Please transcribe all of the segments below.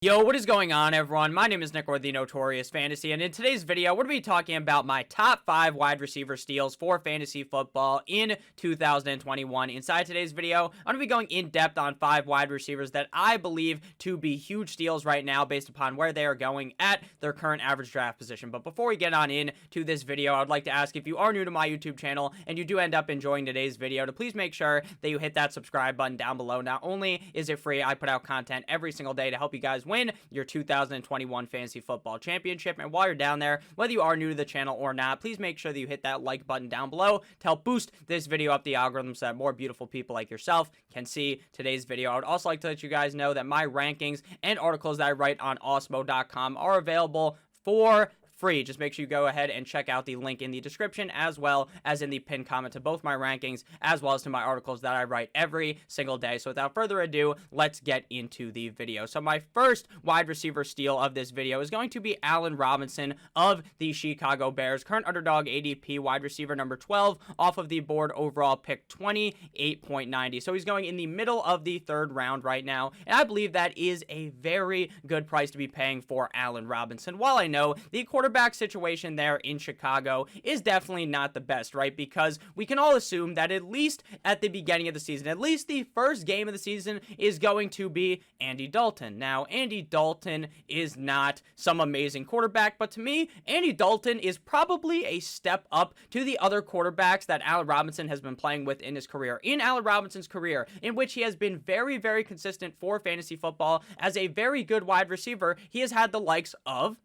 Yo, what is going on, everyone? My name is Nick, or the Notorious Fantasy, and in today's video, we're going to be talking about my top 5 wide receiver steals for fantasy football in 2021. Inside today's video, I'm going to be going in depth on 5 wide receivers that I believe to be huge steals right now based upon where they are going at their current average draft position. But before we get on into this video, I would like to ask, if you are new to my YouTube channel and you do end up enjoying today's video, to please make sure that you hit that subscribe button down below. Not only is it free, I put out content every single day to help you guys win your 2021 Fantasy Football Championship. And while you're down there, whether you are new to the channel or not, please make sure that you hit that like button down below to help boost this video up the algorithm so that more beautiful people like yourself can see today's video. I would also like to let you guys know that my rankings and articles that I write on Osmo.com are available for free. Just make sure you go ahead and check out the link in the description, as well as in the pinned comment, to both my rankings as well as to my articles that I write every single day. So without further ado, let's get into the video. So my first wide receiver steal of this video is going to be Allen Robinson of the Chicago Bears, current underdog ADP, wide receiver number 12 off of the board, overall pick 28.90. So he's going in the middle of the third round right now, and I believe that is a very good price to be paying for Allen Robinson. While I know the quarterback situation there in Chicago is definitely not the best, right? Because we can all assume that at least at the beginning of the season, at least the first game of the season, is going to be Andy Dalton. Now, Andy Dalton is not some amazing quarterback, but to me, Andy Dalton is probably a step up to the other quarterbacks that Allen Robinson has been playing with in his career. In Allen Robinson's career, in which he has been very, very consistent for fantasy football as a very good wide receiver, he has had the likes of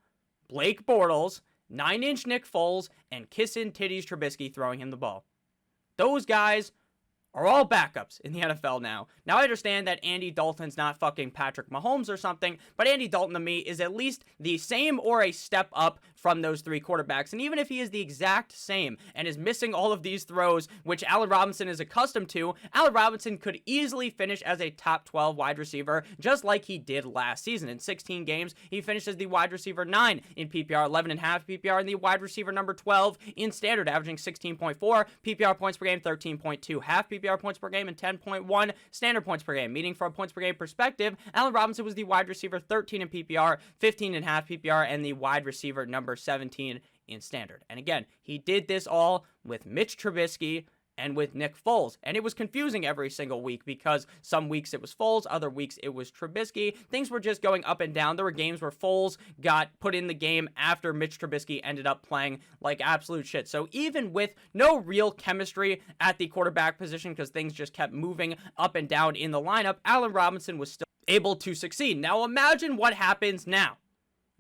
Blake Bortles, 9-inch Nick Foles, and Kissin' Titties Trubisky throwing him the ball. Those guys are all backups in the NFL now. Now, I understand that Andy Dalton's not fucking Patrick Mahomes or something, but Andy Dalton to me is at least the same or a step up from those three quarterbacks. And even if he is the exact same and is missing all of these throws, which Allen Robinson is accustomed to, Allen Robinson could easily finish as a top 12 wide receiver, just like he did last season. In 16 games, he finished as the wide receiver 9 in PPR, 11.5 PPR, and the wide receiver number 12 in standard, averaging 16.4 PPR points per game, 13.2 half PPR points per game, and 10.1 standard points per game. Meaning, from a points per game perspective, Allen Robinson was the wide receiver 13 in PPR, 15.5 PPR, and the wide receiver number 17 in standard. And again, he did this all with Mitch Trubisky and with Nick Foles. And it was confusing every single week because some weeks it was Foles, other weeks it was Trubisky. Things were just going up and down. There were games where Foles got put in the game after Mitch Trubisky ended up playing like absolute shit. So even with no real chemistry at the quarterback position, because things just kept moving up and down in the lineup, Allen Robinson was still able to succeed. Now imagine what happens now.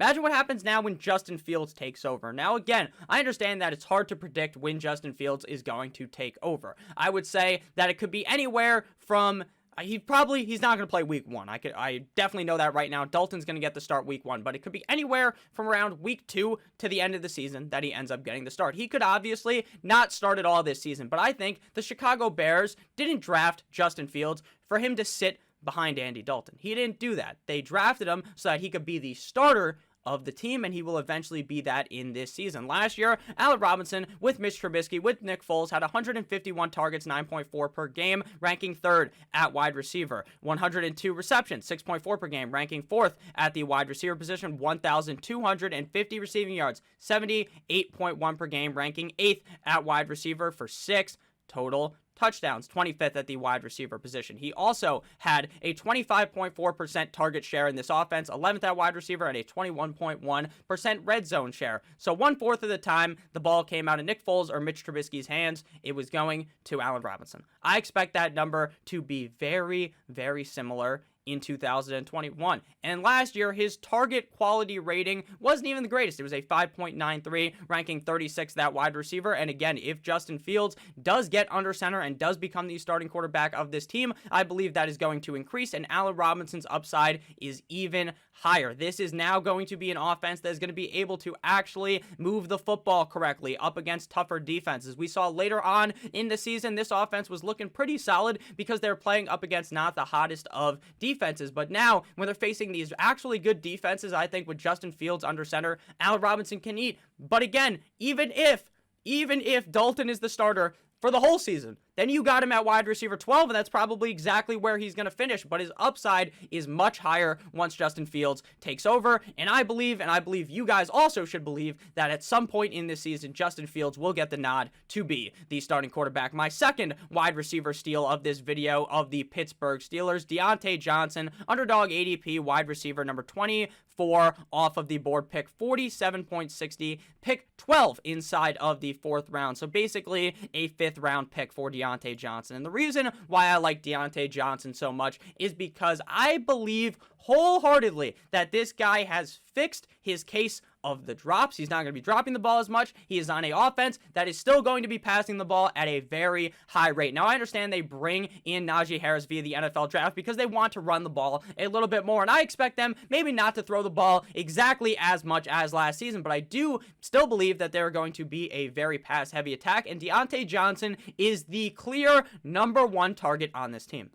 Imagine what happens now when Justin Fields takes over. Now, again, I understand that it's hard to predict when Justin Fields is going to take over. I would say that it could be anywhere from he's not going to play week 1. I definitely know that right now. Dalton's going to get the start week 1, but it could be anywhere from around week 2 to the end of the season that he ends up getting the start. He could obviously not start at all this season, but I think the Chicago Bears didn't draft Justin Fields for him to sit behind Andy Dalton. He didn't do that. They drafted him so that he could be the starter of the team, and he will eventually be that in this season. Last year, Allen Robinson, with Mitch Trubisky, with Nick Foles, had 151 targets, 9.4 per game, ranking 3rd at wide receiver. 102 receptions, 6.4 per game, ranking 4th at the wide receiver position. 1,250 receiving yards, 78.1 per game, ranking 8th at wide receiver for 6 total touchdowns, 25th at the wide receiver position. He also had a 25.4% target share in this offense, 11th at wide receiver, and a 21.1% red zone share. So 1/4 of the time the ball came out of Nick Foles or Mitch Trubisky's hands, it was going to Allen Robinson. I expect that number to be very, very similar in 2021. And last year, his target quality rating wasn't even the greatest. It was a 5.93, ranking 36th at wide receiver. And again, if Justin Fields does get under center and does become the starting quarterback of this team, I believe that is going to increase, and Allen Robinson's upside is even higher. This is now going to be an offense that is going to be able to actually move the football correctly up against tougher defenses. We saw later on in the season, this offense was looking pretty solid because they're playing up against not the hottest of defenses. But now, when they're facing these actually good defenses, I think with Justin Fields under center, Allen Robinson can eat. But again, even if Dalton is the starter for the whole season, then you got him at wide receiver 12, and that's probably exactly where he's going to finish. But his upside is much higher once Justin Fields takes over. And I believe you guys also should believe, that at some point in this season, Justin Fields will get the nod to be the starting quarterback. My second wide receiver steal of this video of the Pittsburgh Steelers, Deontay Johnson, underdog ADP, wide receiver number 24 off of the board, pick 47.60, pick 12 inside of the 4th round. So basically a 5th round pick for Deontay Johnson. And the reason why I like Deontay Johnson so much is because I believe wholeheartedly that this guy has fixed his case of the drops. He's not going to be dropping the ball as much. He is on an offense that is still going to be passing the ball at a very high rate. Now, I understand they bring in Najee Harris via the NFL draft because they want to run the ball a little bit more, and I expect them maybe not to throw the ball exactly as much as last season, but I do still believe that they're going to be a very pass-heavy attack, and Deontay Johnson is the clear number 1 target on this team.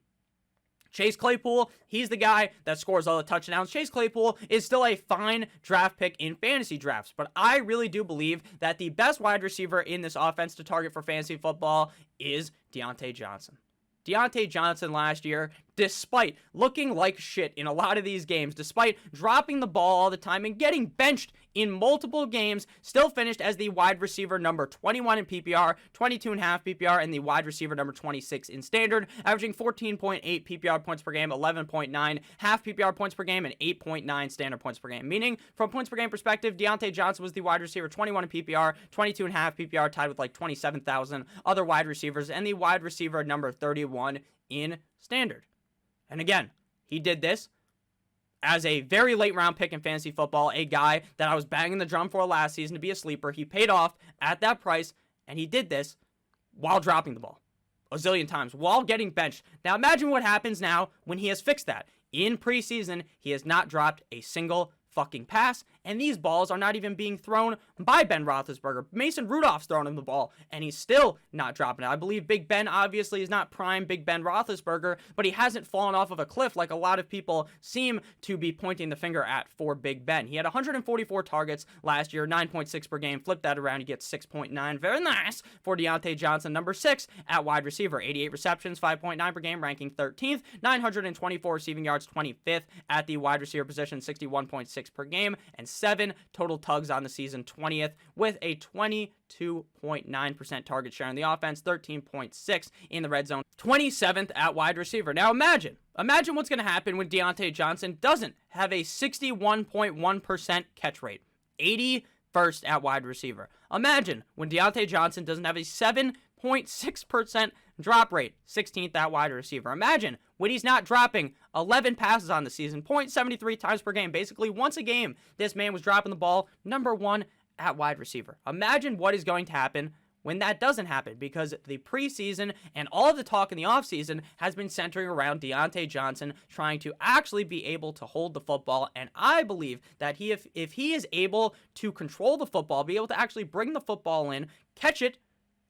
Chase Claypool, he's the guy that scores all the touchdowns. Chase Claypool is still a fine draft pick in fantasy drafts, but I really do believe that the best wide receiver in this offense to target for fantasy football is Deontay Johnson. Deontay Johnson last year, despite looking like shit in a lot of these games, despite dropping the ball all the time and getting benched in multiple games, still finished as the wide receiver number 21 in PPR, 22.5 PPR, and the wide receiver number 26 in standard, averaging 14.8 PPR points per game, 11.9 half PPR points per game, and 8.9 standard points per game. Meaning, from points per game perspective, Deontay Johnson was the wide receiver 21 in PPR, 22.5 PPR, tied with like 27,000 other wide receivers, and the wide receiver number 31 in standard. And again, he did this as a very late round pick in fantasy football, a guy that I was banging the drum for last season to be a sleeper. He paid off at that price, and he did this while dropping the ball a zillion times, while getting benched. Now imagine what happens now when he has fixed that. In preseason, he has not dropped a single fucking pass, and these balls are not even being thrown by Ben Roethlisberger. Mason Rudolph's throwing him the ball, and he's still not dropping it. I believe Big Ben obviously is not prime Big Ben Roethlisberger, but he hasn't fallen off of a cliff like a lot of people seem to be pointing the finger at for Big Ben. He had 144 targets last year, 9.6 per game. Flip that around, you get 6.9. Very nice for Deontay Johnson, number 6 at wide receiver. 88 receptions, 5.9 per game, ranking 13th. 924 receiving yards, 25th at the wide receiver position, 61.6 per game, and 7 total tugs on the season, 20th, with a 22.9% target share in the offense, 13.6 in the red zone, 27th at wide receiver. Now imagine what's going to happen when Deontay Johnson doesn't have a 61.1% catch rate, 81st at wide receiver. Imagine when Deontay Johnson doesn't have a 7.6% drop rate, 16th at wide receiver. Imagine when he's not dropping 11 passes on the season, 0.73 times per game. Basically, once a game, this man was dropping the ball, number 1 at wide receiver. Imagine what is going to happen when that doesn't happen, because the preseason and all of the talk in the offseason has been centering around Deontay Johnson trying to actually be able to hold the football. And I believe that if he is able to control the football, be able to actually bring the football in, catch it,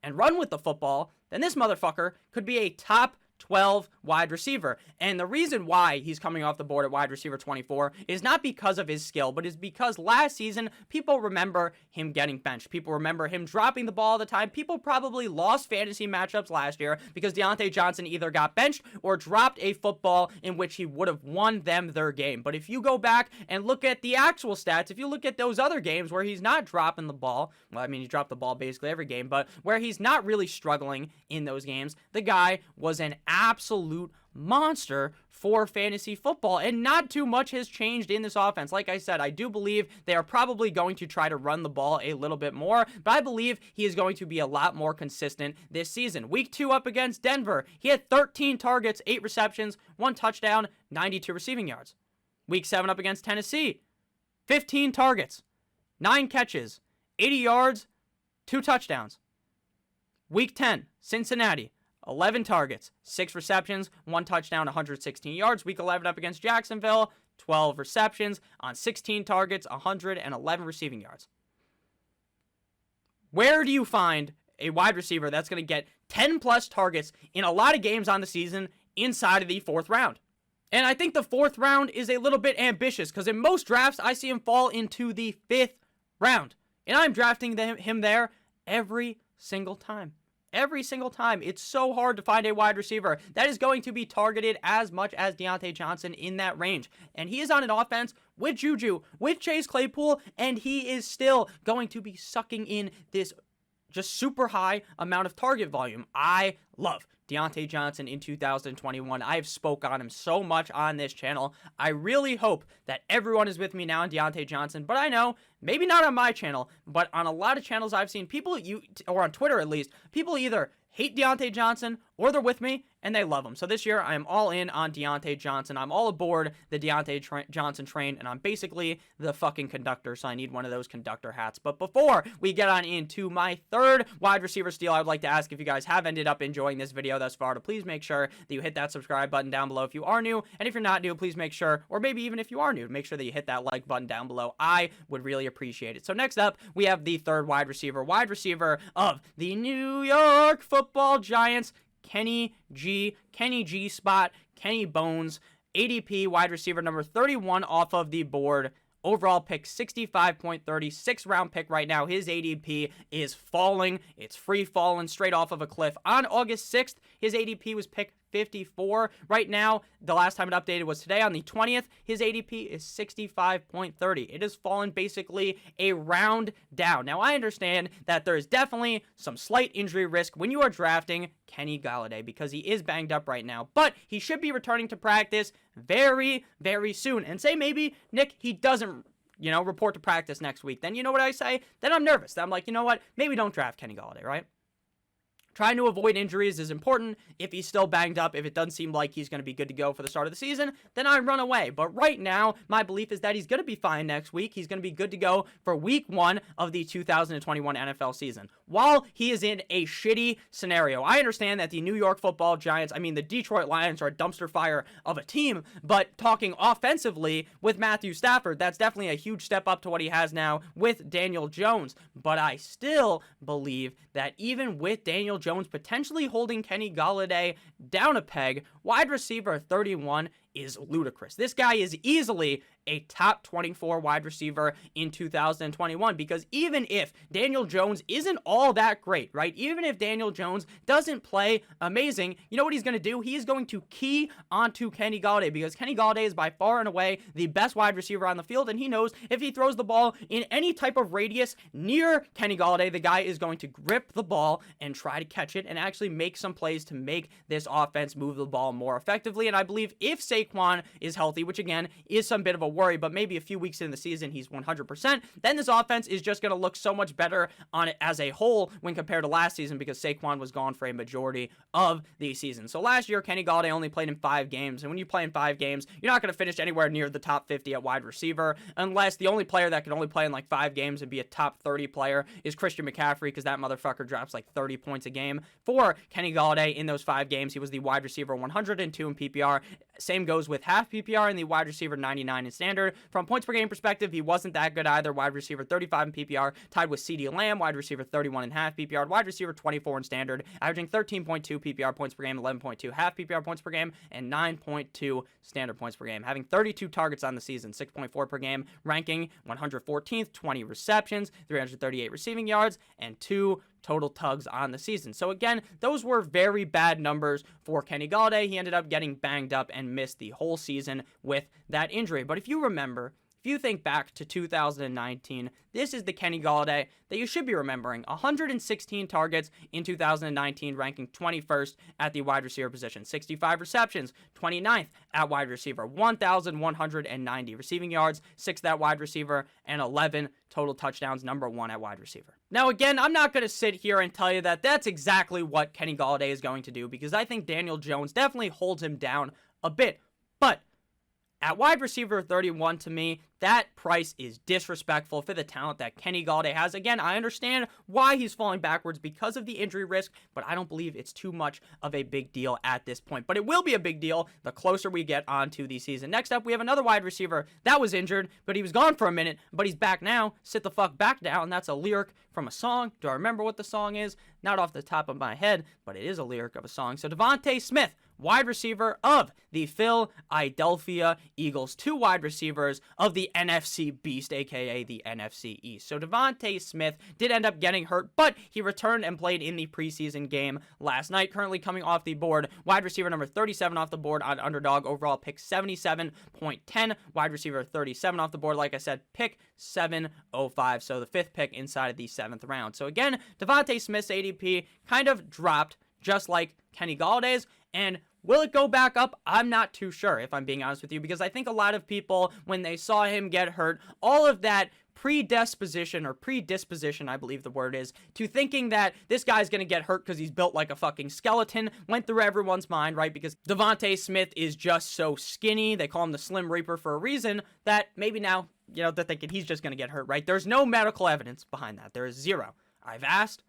and run with the football, then this motherfucker could be a top 12 wide receiver. And the reason why he's coming off the board at wide receiver 24 is not because of his skill, but is because last season, people remember him getting benched. People remember him dropping the ball all the time. People probably lost fantasy matchups last year because Deontay Johnson either got benched or dropped a football in which he would have won them their game. But if you go back and look at the actual stats, if you look at those other games where he's not dropping the ball, well, I mean, he dropped the ball basically every game, but where he's not really struggling in those games, the guy was an absolute monster for fantasy football, and not too much has changed in this offense. Like I said, I do believe they are probably going to try to run the ball a little bit more, but I believe he is going to be a lot more consistent this season. Week 2 up against Denver, he had 13 targets, 8 receptions, 1 touchdown, 92 receiving yards. Week 7 up against Tennessee, 15 targets, 9 catches, 80 yards, 2 touchdowns. Week 10, Cincinnati, 11 targets, 6 receptions, 1 touchdown, 116 yards. Week 11 up against Jacksonville, 12 receptions on 16 targets, 111 receiving yards. Where do you find a wide receiver that's going to get 10 plus targets in a lot of games on the season inside of the 4th round? And I think the 4th round is a little bit ambitious because in most drafts, I see him fall into the 5th round. And I'm drafting him there every single time. every single time. It's so hard to find a wide receiver that is going to be targeted as much as Deontay Johnson in that range. And he is on an offense with Juju, with Chase Claypool, and he is still going to be sucking in this just super high amount of target volume. I love Deontay Johnson in 2021. I have spoke on him so much on this channel. I really hope that everyone is with me now on Deontay Johnson, but I know, maybe not on my channel, but on a lot of channels I've seen, people, or on Twitter at least, people either hate Deontay Johnson or they're with me and they love him. So this year I am all in on Deontay Johnson. I'm all aboard the Deontay Johnson train, and I'm basically the fucking conductor, so I need one of those conductor hats. But before we get on into my third wide receiver steal, I would like to ask if you guys have ended up enjoying this video thus far to please make sure that you hit that subscribe button down below if you are new, and if you're not new, please make sure, or maybe even if you are new, make sure that you hit that like button down below. I would really appreciate it. So next up, we have the third wide receiver of the New York Football Giants, Kenny G spot, Kenny Bones, ADP wide receiver number 31 off of the board. Overall pick 65.30, 6th round pick right now. His ADP is falling. It's free falling straight off of a cliff. On August 6th, his ADP was pick 54. Right now, the last time it updated was today on the 20th. His ADP is 65.30. It has fallen basically a round down. Now, I understand that there is definitely some slight injury risk when you are drafting Kenny Gallaudet because he is banged up right now, but he should be returning to practice very, very soon. And say maybe, Nick, he doesn't report to practice next week. Then you know what I say? Then I'm nervous. Then I'm like, you know what? Maybe don't draft Kenny Gallaudet, right? Trying to avoid injuries is important. If he's still banged up, if it doesn't seem like he's going to be good to go for the start of the season, then I run away. But right now, my belief is that he's going to be fine next week. He's going to be good to go for week 1 of the 2021 NFL season. While he is in a shitty scenario, I understand that the New York Football Giants, the Detroit Lions are a dumpster fire of a team, but talking offensively with Matthew Stafford, that's definitely a huge step up to what he has now with Daniel Jones. But I still believe that even with Daniel Jones potentially holding Kenny Gallaudet down a peg, wide receiver 31 is ludicrous. This guy is easily a top 24 wide receiver in 2021 because even if Daniel Jones isn't all that great, right? Even if Daniel Jones doesn't play amazing, you know what he's going to do? He is going to key onto Kenny Gallaudet because Kenny Gallaudet is by far and away the best wide receiver on the field, and he knows if he throws the ball in any type of radius near Kenny Gallaudet, the guy is going to grip the ball and try to catch it and actually make some plays to make this offense move the ball more effectively. And I believe if Saquon is healthy, which again is some bit of a worry, but maybe a few weeks in the season he's 100%, then this offense is just going to look so much better on it as a whole when compared to last season because Saquon was gone for a majority of the season. So last year, Kenny Gallaudet only played in 5 games, and when you play in 5 games, you're not going to finish anywhere near the top 50 at wide receiver unless the only player that can only play in like 5 games and be a top 30 player is Christian McCaffrey because that motherfucker drops like 30 points a game. For Kenny Gallaudet in those 5 games, he was the wide receiver 102 in PPR. Same goes with half PPR and the wide receiver 99 in standard. From points per game perspective, he wasn't that good either. Wide receiver 35 in PPR, tied with CeeDee Lamb, wide receiver 31 in half PPR, wide receiver 24 in standard, averaging 13.2 PPR points per game, 11.2 half PPR points per game, and 9.2 standard points per game. Having 32 targets on the season, 6.4 per game, ranking 114th, 20 receptions, 338 receiving yards, and 2 total tugs on the season. So again, those were very bad numbers for Kenny Gallaudet. He ended up getting banged up and missed the whole season with that injury. But if you remember, if you think back to 2019, this is the Kenny Gallaudet that you should be remembering. 116 targets in 2019, ranking 21st at the wide receiver position. 65 receptions, 29th at wide receiver. 1,190 receiving yards, 6th at wide receiver, and 11 total touchdowns, number 1 at wide receiver. Now, again, I'm not going to sit here and tell you that that's exactly what Kenny Gallaudet is going to do because I think Daniel Jones definitely holds him down a bit. But at wide receiver 31, to me, that price is disrespectful for the talent that Kenny Gallaudet has. Again, I understand why he's falling backwards because of the injury risk, but I don't believe it's too much of a big deal at this point. But it will be a big deal the closer we get onto the season. Next up, we have another wide receiver that was injured, but he was gone for a minute, but he's back now. Sit the fuck back down. That's a lyric from a song. Do I remember what the song is? Not off the top of my head, but it is a lyric of a song. So Devonta Smith, wide receiver of the Philadelphia Eagles, 2 wide receivers of the NFC Beast, aka the NFC East. So Devonta Smith did end up getting hurt, but he returned and played in the preseason game last night. Currently coming off the board, wide receiver number 37 off the board on Underdog, overall pick 77.10. Wide receiver 37 off the board, like I said, pick 705. So the 5th pick inside of the 7th round. So again, Devonta Smith's ADP kind of dropped, just like Kenny Galladay's, and will it go back up? I'm not too sure, if I'm being honest with you, because I think a lot of people, when they saw him get hurt, all of that predisposition, I believe the word is, to thinking that this guy's going to get hurt because he's built like a fucking skeleton, went through everyone's mind, right? Because Devonta Smith is just so skinny, they call him the Slim Reaper for a reason, that maybe now, they're thinking he's just going to get hurt, right? There's no medical evidence behind that. There is zero. I've asked.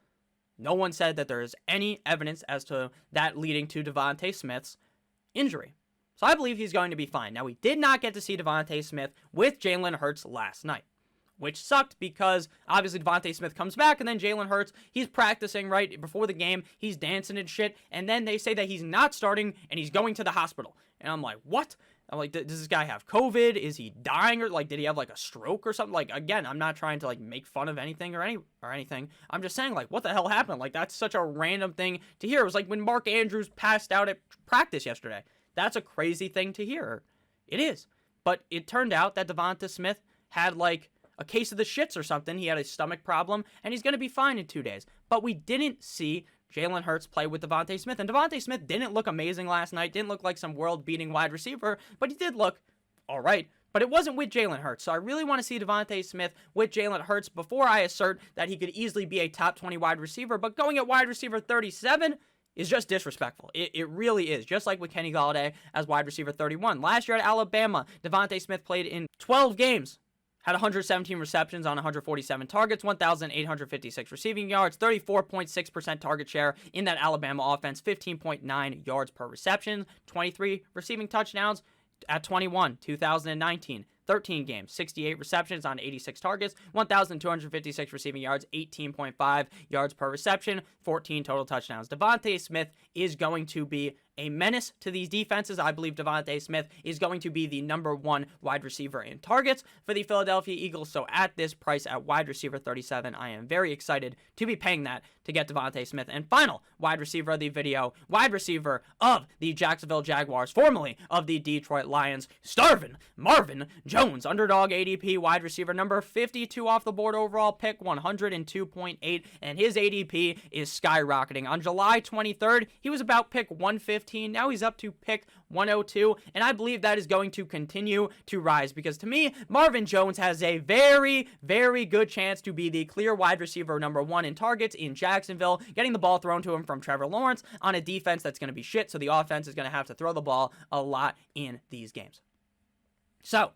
No one said that there is any evidence as to that leading to Devonta Smith's injury. So I believe he's going to be fine. Now, we did not get to see Devonta Smith with Jalen Hurts last night, which sucked because obviously Devonta Smith comes back and then Jalen Hurts, he's practicing right before the game, he's dancing and shit, and then they say that he's not starting and he's going to the hospital. And I'm like, what? I'm like, does this guy have COVID? Is he dying? Or like, did he have like a stroke or something? Like, again, I'm not trying to like make fun of anything or anything. I'm just saying, like, what the hell happened? Like, that's such a random thing to hear. It was like when Mark Andrews passed out at practice yesterday. That's a crazy thing to hear. It is. But it turned out that Devonta Smith had like a case of the shits or something. He had a stomach problem and he's going to be fine in 2 days. But we didn't see Jalen Hurts play with Devonta Smith. And Devonta Smith didn't look amazing last night, didn't look like some world-beating wide receiver, but he did look all right. But it wasn't with Jalen Hurts. So I really want to see Devonta Smith with Jalen Hurts before I assert that he could easily be a top 20 wide receiver. But going at wide receiver 37 is just disrespectful. It really is. Just like with Kenny Galladay as wide receiver 31. Last year at Alabama, Devonta Smith played in 12 games. Had 117 receptions on 147 targets, 1,856 receiving yards, 34.6% target share in that Alabama offense, 15.9 yards per reception, 23 receiving touchdowns at 21, 2019. 13 games, 68 receptions on 86 targets, 1,256 receiving yards, 18.5 yards per reception, 14 total touchdowns. Devonta Smith is going to be a menace to these defenses. I believe Devonta Smith is going to be the number 1 wide receiver in targets for the Philadelphia Eagles. So at this price at wide receiver 37, I am very excited to be paying that to get Devonta Smith. And final wide receiver of the video, wide receiver of the Jacksonville Jaguars, formerly of the Detroit Lions, Starvin, Marvin Jones, Underdog ADP, wide receiver number 52 off the board, overall pick 102.8, and his ADP is skyrocketing. On July 23rd, he was about pick 115. Now he's up to pick 102, and I believe that is going to continue to rise because to me, Marvin Jones has a very, very good chance to be the clear wide receiver number 1 in targets in Jacksonville, getting the ball thrown to him from Trevor Lawrence on a defense that's going to be shit, so the offense is going to have to throw the ball a lot in these games. So,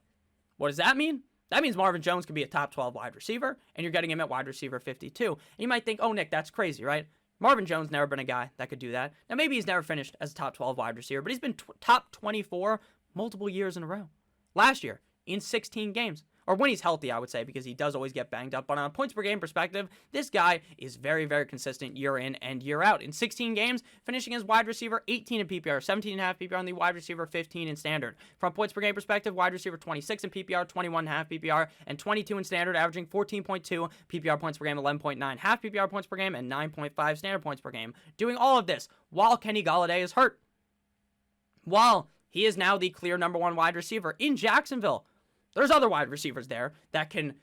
what does that mean? That means Marvin Jones could be a top 12 wide receiver, and you're getting him at wide receiver 52. And you might think, oh, Nick, that's crazy, right? Marvin Jones never been a guy that could do that. Now, maybe he's never finished as a top 12 wide receiver, but he's been top 24 multiple years in a row. Last year, in 16 games. Or when he's healthy, I would say, because he does always get banged up. But on a points per game perspective, this guy is very, very consistent year in and year out. In 16 games, finishing as wide receiver 18 in PPR, 17.5 PPR on the wide receiver 15 in standard. From a points per game perspective, wide receiver 26 in PPR, 21.5 PPR, and 22 in standard, averaging 14.2 PPR points per game, 11.9 half PPR points per game, and 9.5 standard points per game. Doing all of this while Kenny Galladay is hurt. While he is now the clear number 1 wide receiver in Jacksonville. There's other wide receivers there that can,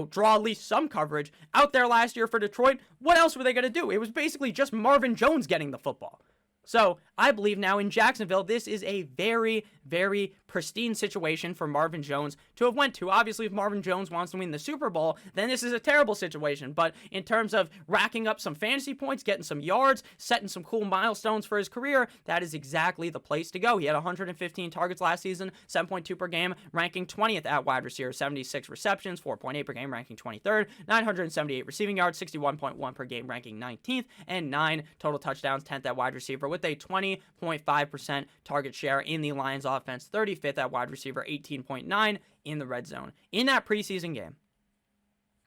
draw at least some coverage. Out there last year for Detroit, what else were they going to do? It was basically just Marvin Jones getting the football. So I believe now in Jacksonville, this is a very, very pristine situation for Marvin Jones to have went to. Obviously, if Marvin Jones wants to win the Super Bowl, then this is a terrible situation. But in terms of racking up some fantasy points, getting some yards, setting some cool milestones for his career, that is exactly the place to go. He had 115 targets last season, 7.2 per game, ranking 20th at wide receiver, 76 receptions, 4.8 per game, ranking 23rd, 978 receiving yards, 61.1 per game, ranking 19th, and 9 total touchdowns, 10th at wide receiver, with a 20.5% target share in the Lions offense, 35th at wide receiver, 18.9 in the red zone. In that preseason game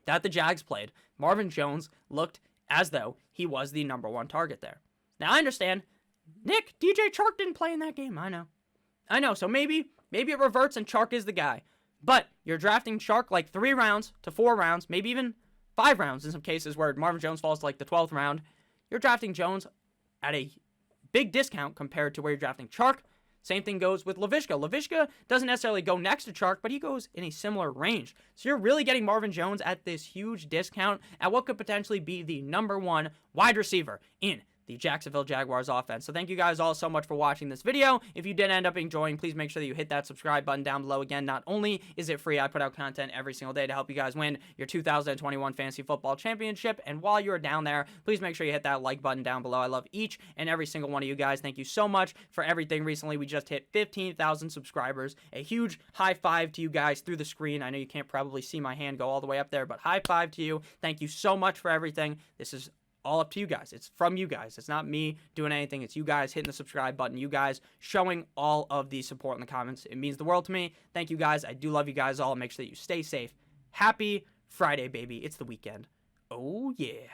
that the Jags played, Marvin Jones looked as though he was the number 1 target there. Now, I understand Nick, DJ Chark didn't play in that game. I know. So maybe it reverts and Chark is the guy. But you're drafting Chark like 3 rounds to 4 rounds, maybe even 5 rounds in some cases where Marvin Jones falls to like the 12th round. You're drafting Jones at a big discount compared to where you're drafting Chark. Same thing goes with Laviska. Laviska doesn't necessarily go next to Chark, but he goes in a similar range. So you're really getting Marvin Jones at this huge discount at what could potentially be the #1 wide receiver in the Jacksonville Jaguars offense. So thank you guys all so much for watching this video. If you did end up enjoying, please make sure that you hit that subscribe button down below. Again, not only is it free, I put out content every single day to help you guys win your 2021 Fantasy Football Championship. And while you're down there, please make sure you hit that like button down below. I love each and every single one of you guys. Thank you so much for everything recently. We just hit 15,000 subscribers. A huge high five to you guys through the screen. I know you can't probably see my hand go all the way up there, but high five to you. Thank you so much for everything. This is all up to you guys. It's from you guys. It's not me doing anything. It's you guys hitting the subscribe button. You guys showing all of the support in the comments. It means the world to me. Thank you guys. I do love you guys all. Make sure that you stay safe. Happy Friday, baby. It's the weekend. Oh, yeah.